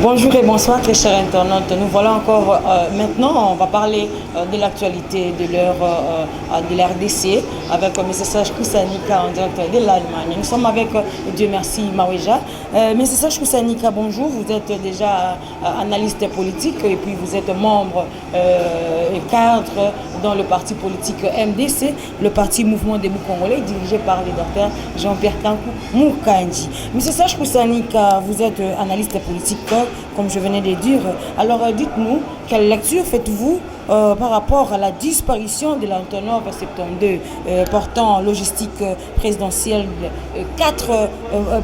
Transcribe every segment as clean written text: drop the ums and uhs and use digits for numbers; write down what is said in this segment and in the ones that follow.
Bonjour et bonsoir très chers internautes. Nous voilà encore maintenant, on va parler de l'actualité de la RDC avec M. Sage Koussanika en direct de l'Allemagne. Nous sommes avec Dieu merci Maouéja. M. Sage Koussanika, bonjour, vous êtes déjà analyste politique et puis vous êtes membre et cadre dans le parti politique MDC, le parti Mouvement Debout Congolais dirigé par le docteur Jean-Pierre Kankou Moukandji. M. Sage Koussanika, vous êtes analyste politique comme je venais de dire. Alors dites-nous, quelle lecture faites-vous par rapport à la disparition de l'Antonov 72 portant logistique présidentielle, 4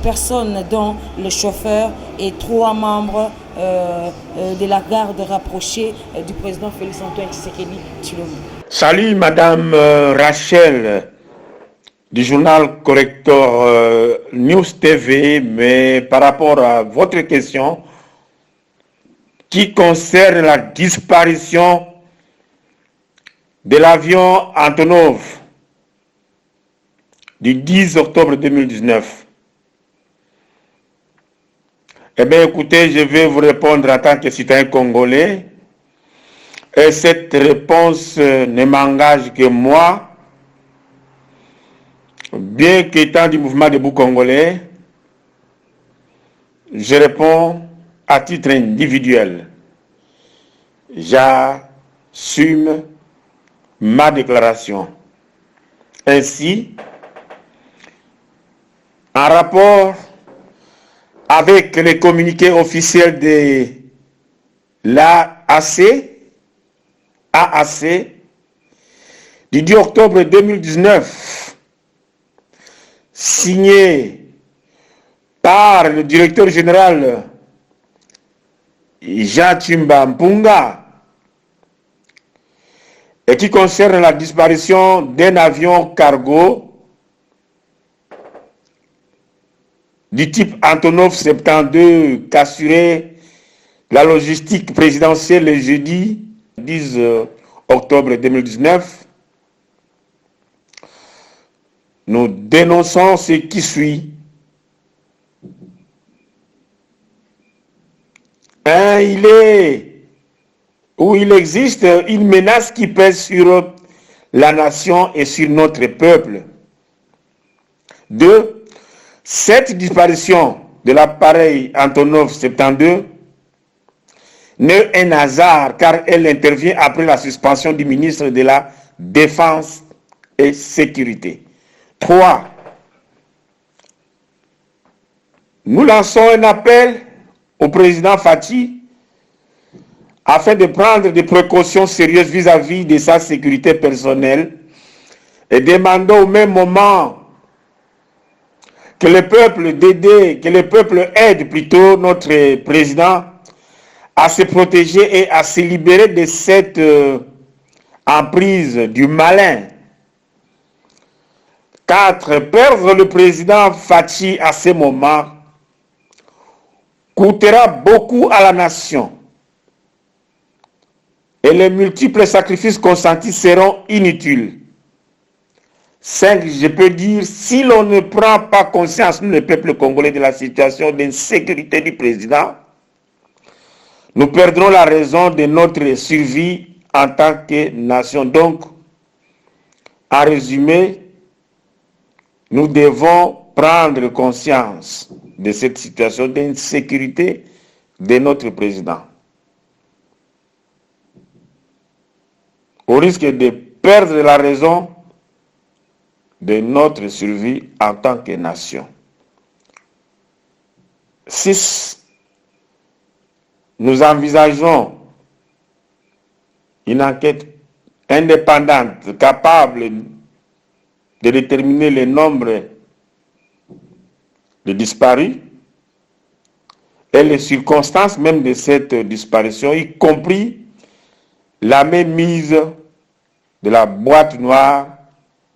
personnes dont le chauffeur et 3 membres de la garde rapprochée du président Félix-Antoine Tshisekedi Tshilombo. Salut Madame Rachel du journal Corrector News TV, mais par rapport à votre question qui concerne la disparition de l'avion Antonov du 10 octobre 2019. Eh bien écoutez, je vais vous répondre en tant que citoyen congolais. Et cette réponse ne m'engage que moi, bien qu'étant du mouvement Debout Congolais, je réponds à titre individuel. J'assume ma déclaration. Ainsi, en rapport avec les communiqués officiels de l'AAC, du 10 octobre 2019, signé par le directeur général Jean Tshimba Mpunga, et qui concerne la disparition d'un avion cargo du type Antonov 72 qu'assurait la logistique présidentielle le jeudi 10 octobre 2019, nous dénonçons ce qui suit. Il existe une menace qui pèse sur la nation et sur notre peuple. 2. Cette disparition de l'appareil Antonov 72 n'est un hasard car elle intervient après la suspension du ministre de la Défense et Sécurité. 3. Nous lançons un appel au président Fathi afin de prendre des précautions sérieuses vis-à-vis de sa sécurité personnelle et demandons au même moment que le peuple aide plutôt notre président à se protéger et à se libérer de cette emprise du malin. 4. Perdre le président Fathi à ce moment coûtera beaucoup à la nation et les multiples sacrifices consentis seront inutiles. 5. Je peux dire, si l'on ne prend pas conscience, nous, le peuple congolais, de la situation d'insécurité du président, nous perdrons la raison de notre survie en tant que nation. Donc, en résumé, nous devons prendre conscience de cette situation d'insécurité de notre président, au risque de perdre la raison de notre survie en tant que nation. 6. Nous envisageons une enquête indépendante capable de déterminer le nombre de disparus et les circonstances même de cette disparition, y compris la mainmise de la boîte noire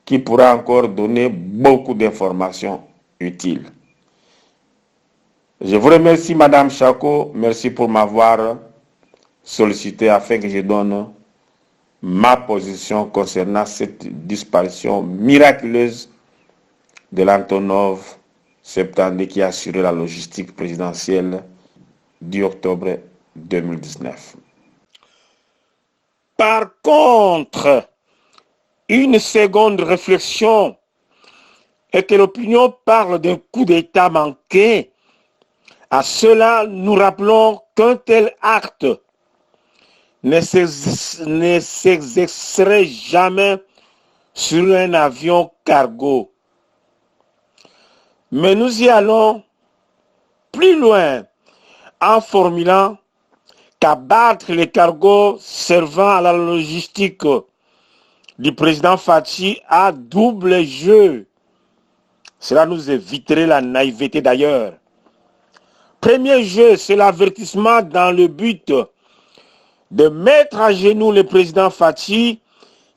qui pourra encore donner beaucoup d'informations utiles. Je vous remercie, Madame Chako, merci pour m'avoir sollicité afin que je donne ma position concernant cette disparition miraculeuse de l'Antonov 72 qui a assuré la logistique présidentielle 10 octobre 2019. Par contre, une seconde réflexion est que l'opinion parle d'un coup d'État manqué. À cela, nous rappelons qu'un tel acte ne s'exercerait jamais sur un avion cargo. Mais nous y allons plus loin en formulant qu'abattre les cargos servant à la logistique du président Fathi a double jeu. Cela nous éviterait la naïveté d'ailleurs. Premier jeu, c'est l'avertissement dans le but de mettre à genoux le président Fathi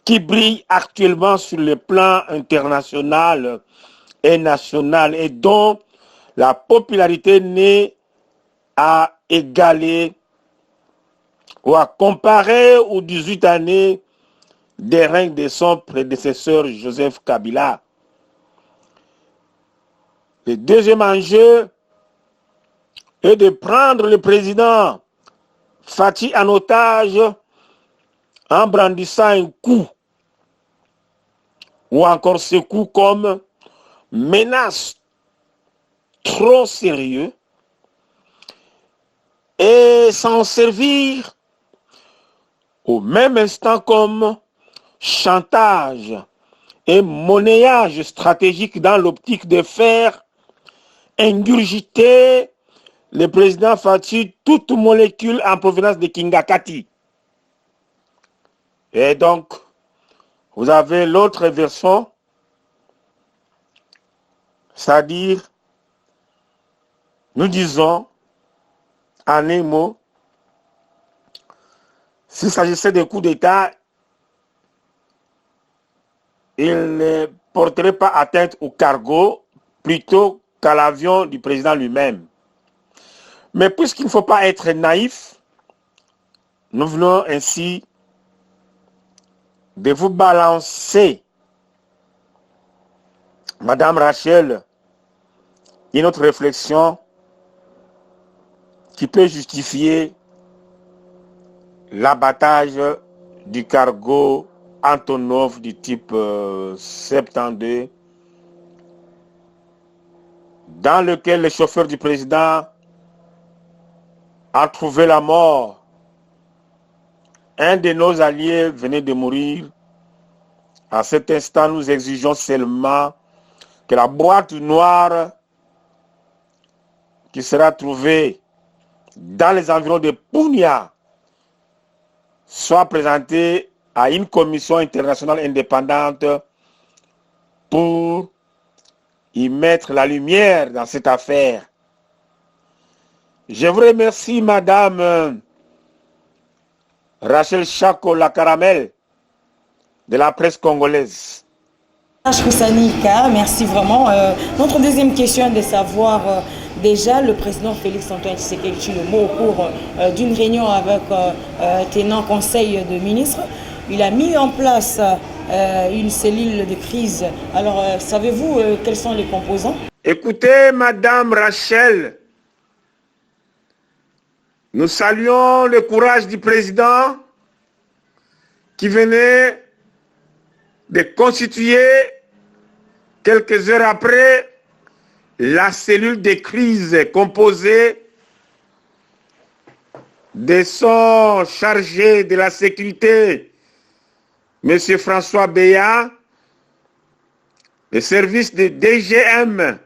qui brille actuellement sur le plan international et national et dont la popularité n'est à égaler ou à comparer aux 18 années des règnes de son prédécesseur Joseph Kabila. Le deuxième enjeu est de prendre le président Fathi en otage en brandissant un coup ou encore ce coup comme menace trop sérieux et s'en servir au même instant comme chantage et monnayage stratégique dans l'optique de faire ingurgiter le président Fathi toute molécule en provenance de Kingakati. Et donc, vous avez l'autre version, c'est-à-dire, nous disons, en un mot, s'il s'agissait de coups d'État, il ne porterait pas atteinte au cargo plutôt qu'à l'avion du président lui-même. Mais puisqu'il ne faut pas être naïf, nous voulons ainsi de vous balancer, Madame Rachel, une autre réflexion qui peut justifier l'abattage du cargo Antonov du type 72 dans lequel le chauffeur du président a trouvé la mort. Un de nos alliés venait de mourir. À cet instant, nous exigeons seulement que la boîte noire qui sera trouvée dans les environs de Punia soit présentée à une commission internationale indépendante pour y mettre la lumière dans cette affaire. Je vous remercie, Madame Rachel Chako la Caramel de la presse congolaise. Merci vraiment. Notre deuxième question est de savoir déjà le président Félix Antoine Tshisekedi Tshilombo au cours d'une réunion avec tenant conseil de ministres, il a mis en place une cellule de crise. Alors, savez-vous quels sont les composants? Écoutez, Madame Rachel, nous saluons le courage du président qui venait de constituer quelques heures après la cellule de crise composée de son chargé de la sécurité, M. François Béat, le service de DGM,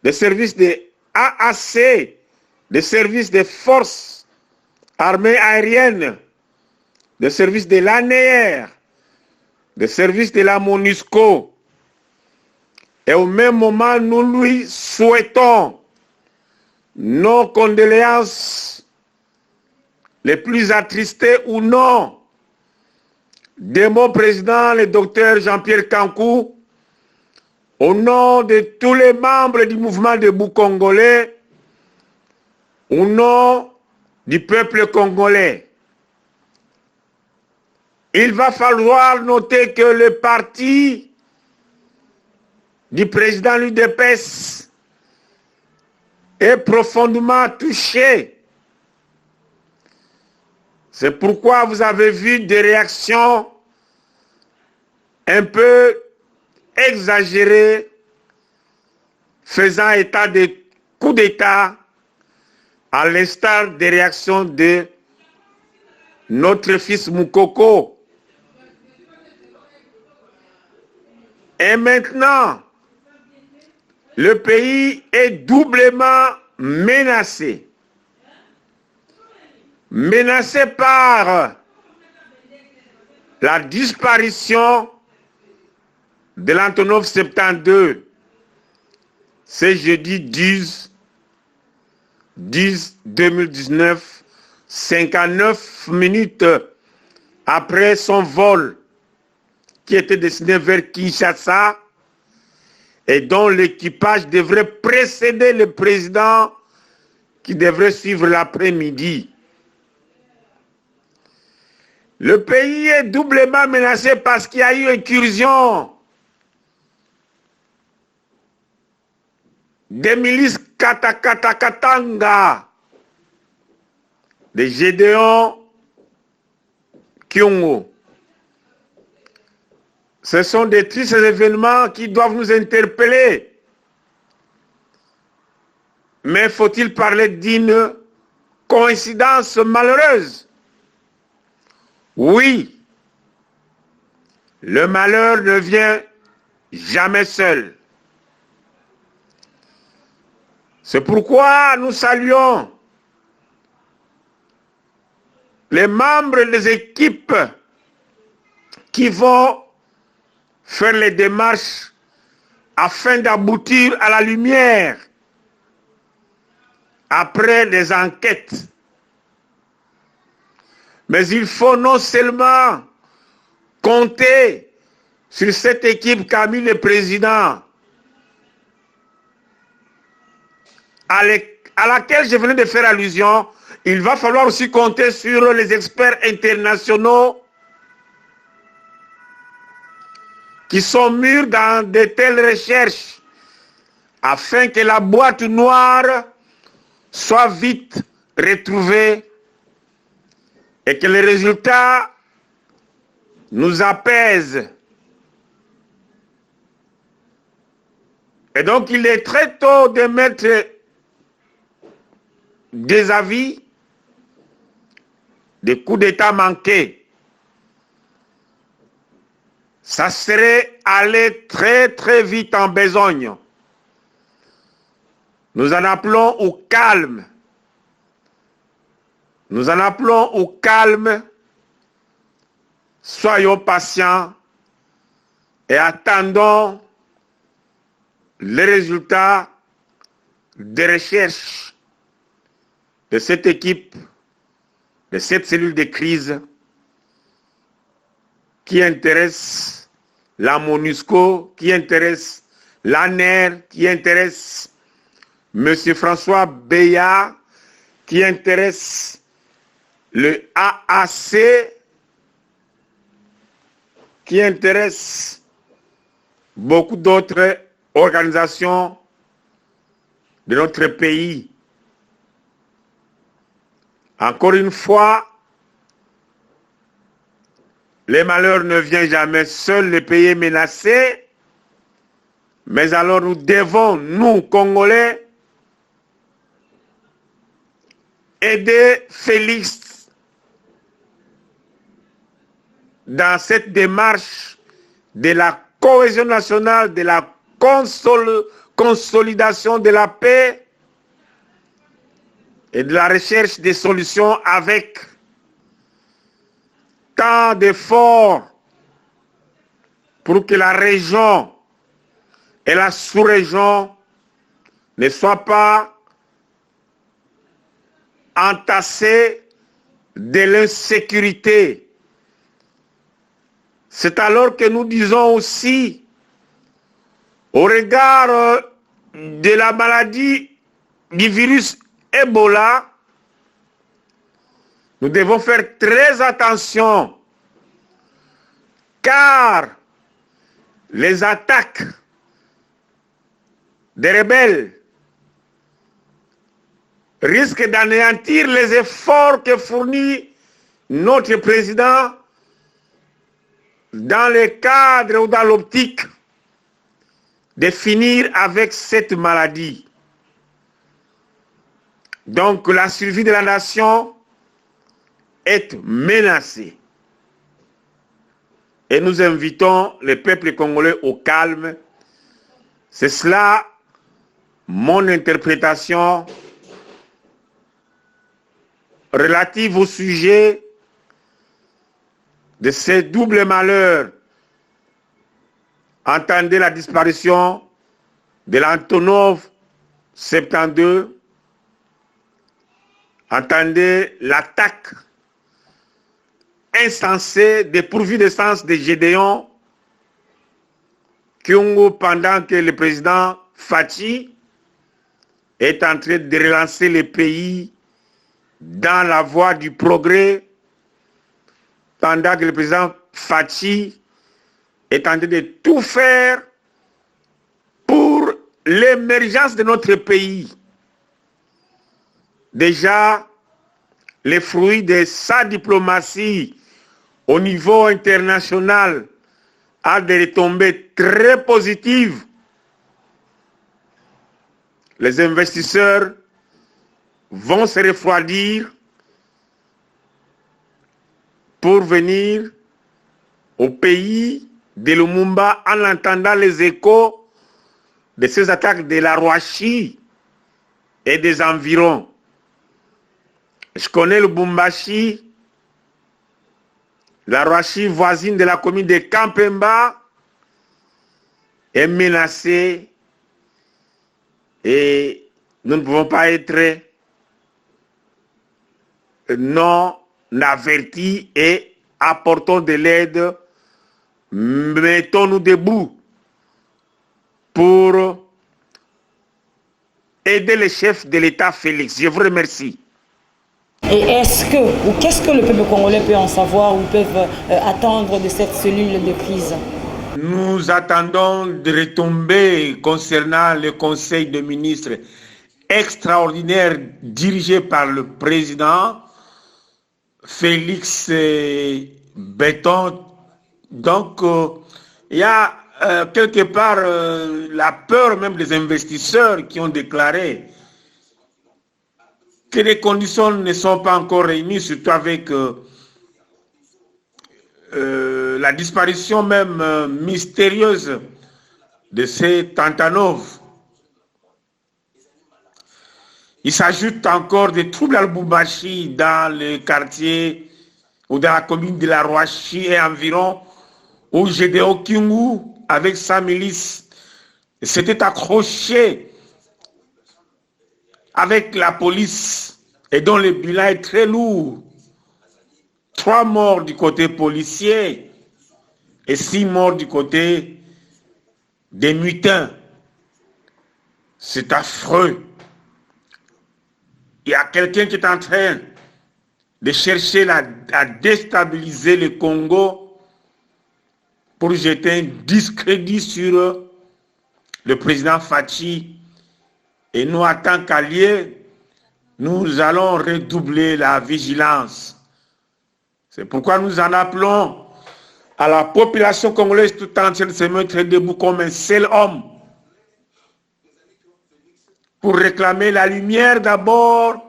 le service de AAC, le service des forces armées aériennes, le service de l'ANR, le service de la MONUSCO. Et au même moment, nous lui souhaitons nos condoléances les plus attristées ou non de mon président, le docteur Jean-Pierre Kankou, au nom de tous les membres du mouvement debout congolais, au nom du peuple congolais. Il va falloir noter que le parti du président l'UDPS est profondément touché. C'est pourquoi vous avez vu des réactions un peu exagérées, faisant état de coups d'État, à l'instar des réactions de notre fils Moukoko. Et maintenant, le pays est doublement menacé. Menacé par la disparition de l'Antonov 72, c'est jeudi 10/2019, 59 minutes après son vol qui était destiné vers Kinshasa et dont l'équipage devrait précéder le président qui devrait suivre l'après-midi. Le pays est doublement menacé parce qu'il y a eu incursion des milices Katanga, des Gédéons Kyongo. Ce sont des tristes événements qui doivent nous interpeller. Mais faut-il parler d'une coïncidence malheureuse? Oui, le malheur ne vient jamais seul. C'est pourquoi nous saluons les membres des équipes qui vont faire les démarches afin d'aboutir à la lumière après les enquêtes. Mais il faut non seulement compter sur cette équipe qu'a mis le président, à laquelle je venais de faire allusion, il va falloir aussi compter sur les experts internationaux qui sont mûrs dans de telles recherches afin que la boîte noire soit vite retrouvée et que les résultats nous apaisent. Et donc il est très tôt de mettre des avis, des coups d'État manqués. Ça serait aller très très vite en besogne. Nous en appelons au calme. Nous en appelons au calme. Soyons patients et attendons les résultats des recherches de cette équipe, de cette cellule de crise qui intéresse la MONUSCO, qui intéresse l'ANER, qui intéresse M. François Beya, qui intéresse le AAC, qui intéresse beaucoup d'autres organisations de notre pays. Encore une fois, les malheurs ne viennent jamais seuls, le pays est menacé, mais alors nous devons, nous, Congolais, aider Félix dans cette démarche de la cohésion nationale, de la consolidation de la paix et de la recherche des solutions avec tant d'efforts pour que la région et la sous-région ne soient pas entassées de l'insécurité. C'est alors que nous disons aussi, au regard de la maladie du virus Ebola, nous devons faire très attention, car les attaques des rebelles risque d'anéantir les efforts que fournit notre président dans le cadre ou dans l'optique de finir avec cette maladie. Donc la survie de la nation est menacée. Et nous invitons le peuple congolais au calme. C'est cela mon interprétation relative au sujet de ces doubles malheurs. Entendez la disparition de l'Antonov 72. Entendez l'attaque insensée, dépourvue de sens de Gédéon Kyungu pendant que le président Fachi est en train de relancer le pays dans la voie du progrès, pendant que le président Fachi est en train de tout faire pour l'émergence de notre pays. Déjà, les fruits de sa diplomatie au niveau international a des retombées très positives. Les investisseurs vont se refroidir pour venir au pays de Lumumba en entendant les échos de ces attaques de la Rwashi et des environs. Je connais le Lubumbashi, la Rwashi voisine de la commune de Kampemba est menacée et nous ne pouvons pas être non avertis et apportons de l'aide, mettons-nous debout pour aider le chef de l'État Félix. Je vous remercie. Et est-ce que, ou qu'est-ce que le peuple congolais peut en savoir ou peuvent attendre de cette cellule de crise? Nous attendons de retombées concernant le Conseil des ministres extraordinaire dirigé par le président Félix Béton. Donc, il y a quelque part la peur même des investisseurs qui ont déclaré que les conditions ne sont pas encore réunies, surtout avec la disparition même mystérieuse de ces Tantanov. Il s'ajoute encore des troubles à Lubumbashi dans le quartier ou dans la commune de la Rwashi et environ, où Gédéon Kyungu, avec sa milice, s'était accroché avec la police et dont le bilan est très lourd. 3 morts du côté policier et 6 morts du côté des mutins. C'est affreux. Il y a quelqu'un qui est en train de chercher à déstabiliser le Congo pour jeter un discrédit sur le président Fachi. Et nous, en tant qu'alliés, nous allons redoubler la vigilance. C'est pourquoi nous en appelons à la population congolaise tout entière de se mettre debout comme un seul homme pour réclamer la lumière d'abord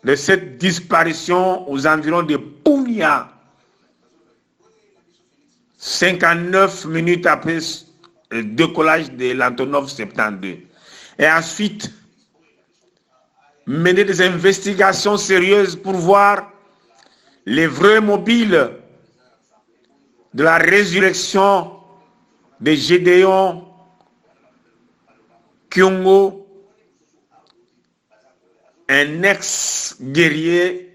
de cette disparition aux environs de Pounia, 59 minutes après le décollage de l'Antonov 72. Et ensuite, mener des investigations sérieuses pour voir les vrais mobiles de la résurrection de Gédéon Kyungu, un ex-guerrier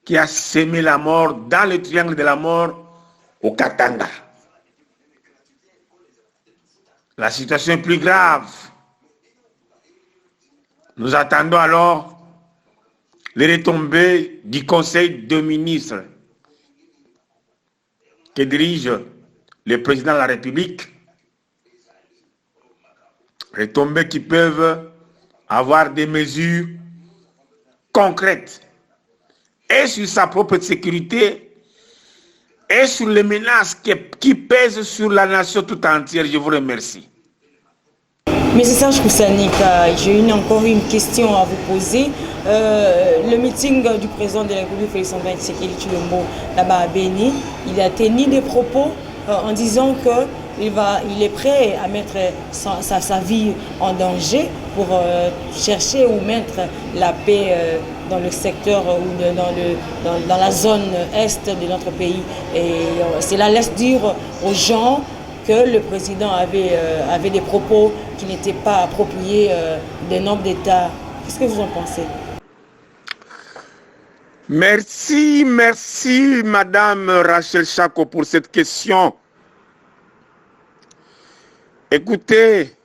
qui a sémé la mort dans le triangle de la mort au Katanga. La situation est plus grave. Nous attendons alors les retombées du Conseil des ministres que dirige le président de la République. Retombées qui peuvent avoir des mesures concrètes et sur sa propre sécurité et sur les menaces qui pèsent sur la nation tout entière. Je vous remercie. Monsieur Serge Koussanika, j'ai encore une question à vous poser. Le meeting du président de la République, Félix-Antoine Tshisekedi Tshilombo, là-bas à Béni, il a tenu des propos en disant qu'il est prêt à mettre sa vie en danger pour chercher ou mettre la paix dans le secteur ou dans la zone est de notre pays. Et cela laisse dire aux gens que le président avait des propos qui n'étaient pas appropriés des normes d'État. Qu'est-ce que vous en pensez? Merci, Madame Rachel Chako pour cette question. Écoutez,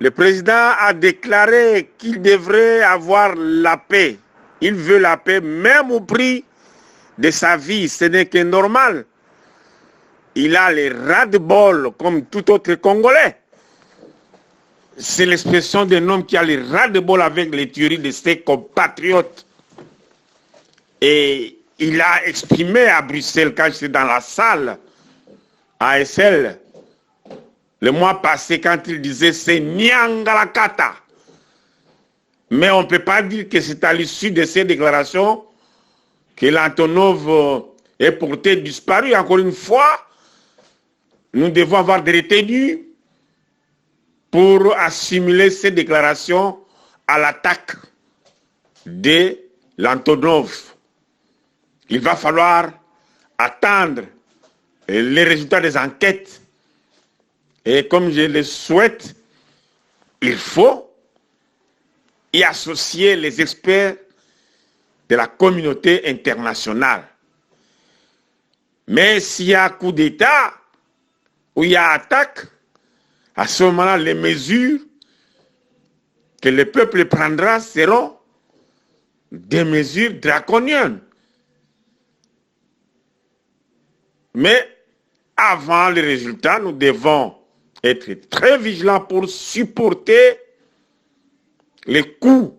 le président a déclaré qu'il devrait avoir la paix. Il veut la paix même au prix de sa vie. Ce n'est que normal. Il a les ras-de-bol comme tout autre Congolais. C'est l'expression d'un homme qui a les ras-de-bol avec les tueries de ses compatriotes. Et il a exprimé à Bruxelles, quand j'étais dans la salle, à ASL, le mois passé, quand il disait c'est Nyangalakata. Mais on ne peut pas dire que c'est à l'issue de ces déclarations que l'Antonov est porté disparu. Encore une fois, nous devons avoir des retenus pour assimiler ces déclarations à l'attaque de l'Antonov. Il va falloir attendre les résultats des enquêtes. Et comme je le souhaite, il faut y associer les experts de la communauté internationale. Mais s'il y a coup d'État ou il y a attaque, à ce moment-là, les mesures que le peuple prendra seront des mesures draconiennes. Mais avant les résultats, nous devons être très vigilants pour supporter les coups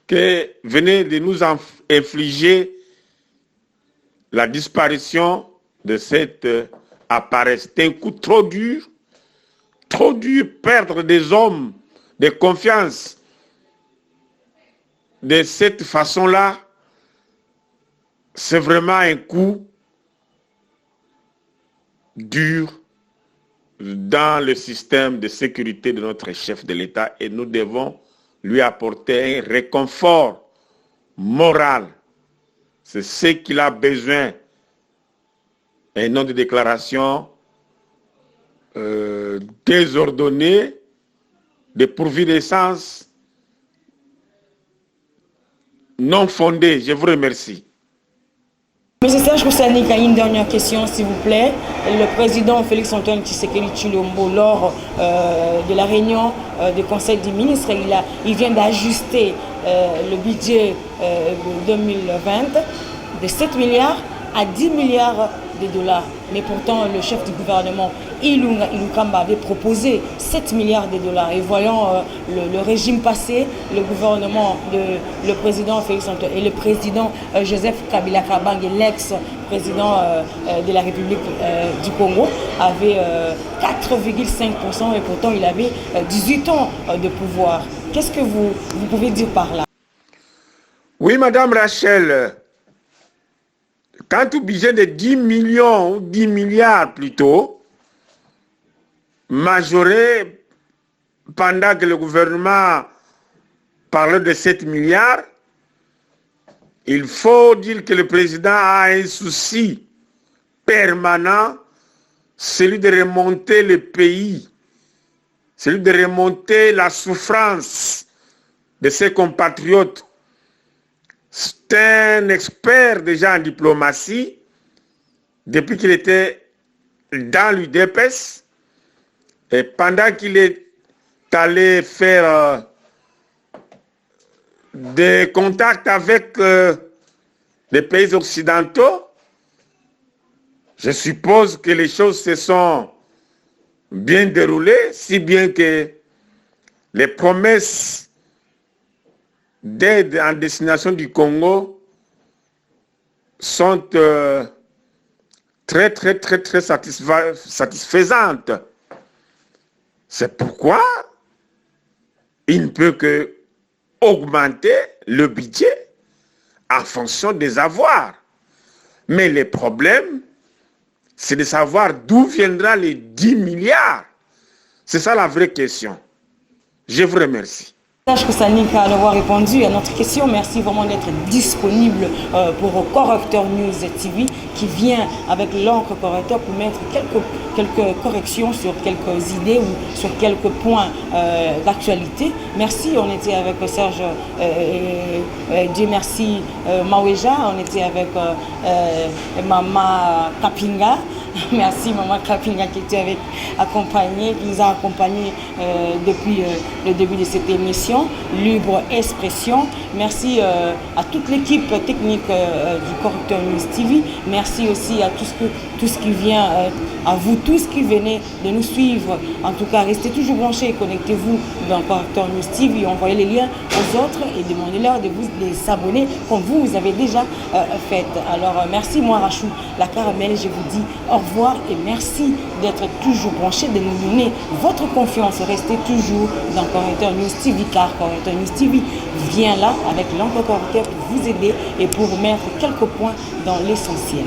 que venait de nous infliger la disparition de cet appareil. C'est un coup trop dur, perdre des hommes de confiance de cette façon-là. C'est vraiment un coup dur dans le système de sécurité de notre chef de l'État et nous devons lui apporter un réconfort moral. C'est ce qu'il a besoin. Un nom de déclaration désordonné, dépourvu d'essence, non fondé. Je vous remercie. Monsieur Serge Koussanika, une dernière question, s'il vous plaît. Le président Félix-Antoine Tshisekedi Tshilombo, lors de la réunion du Conseil des ministres, il vient d'ajuster le budget 2020 de 7 milliards à 10 milliards de dollars. Mais pourtant, le chef du gouvernement, Ilunga Kamba, avait proposé 7 milliards de dollars. Et voyant le régime passé, le gouvernement, le président Félix Antoine et le président Joseph Kabila Kabange, l'ex-président de la République du Congo, avait 4,5% et pourtant il avait 18 ans de pouvoir. Qu'est-ce que vous pouvez dire par là? Oui, Madame Rachel. Quant au budget de 10 millions, ou 10 milliards plutôt, majoré pendant que le gouvernement parlait de 7 milliards, il faut dire que le président a un souci permanent, celui de remonter le pays, celui de remonter la souffrance de ses compatriotes. C'est un expert déjà en diplomatie, depuis qu'il était dans l'UDPS, et pendant qu'il est allé faire des contacts avec les pays occidentaux, je suppose que les choses se sont bien déroulées, si bien que les promesses d'aide en destination du Congo sont très satisfaisantes. C'est pourquoi il ne peut que augmenter le budget en fonction des avoirs. Mais le problème, c'est de savoir d'où viendra les 10 milliards. C'est ça la vraie question. Je vous remercie. Kusanika d'avoir répondu à notre question. Merci vraiment d'être disponible pour Correcteur News TV qui vient avec l'encre correcteur pour mettre quelques corrections sur quelques idées ou sur quelques points d'actualité. Merci, on était avec Serge, Dieu merci, Maweja, on était avec Mama Kapinga. Merci Maman Kapinga qui nous a accompagnés depuis le début de cette émission. Libre Expression. Merci à toute l'équipe technique du Correcteur News TV. Merci aussi à tout ce qui vient, à vous tous qui venez de nous suivre. En tout cas, restez toujours branchés, connectez-vous dans Correcteur News TV, envoyez les liens aux autres et demandez-leur de s'abonner comme vous avez déjà fait. Alors merci, moi Rachou la Caramel, je vous dis au revoir et merci d'être toujours branchés, de nous donner votre confiance. Restez toujours dans Correcteur News TV car Correcteur News TV vient là avec l'encre correcteur pour vous aider et pour mettre quelques points dans l'essentiel.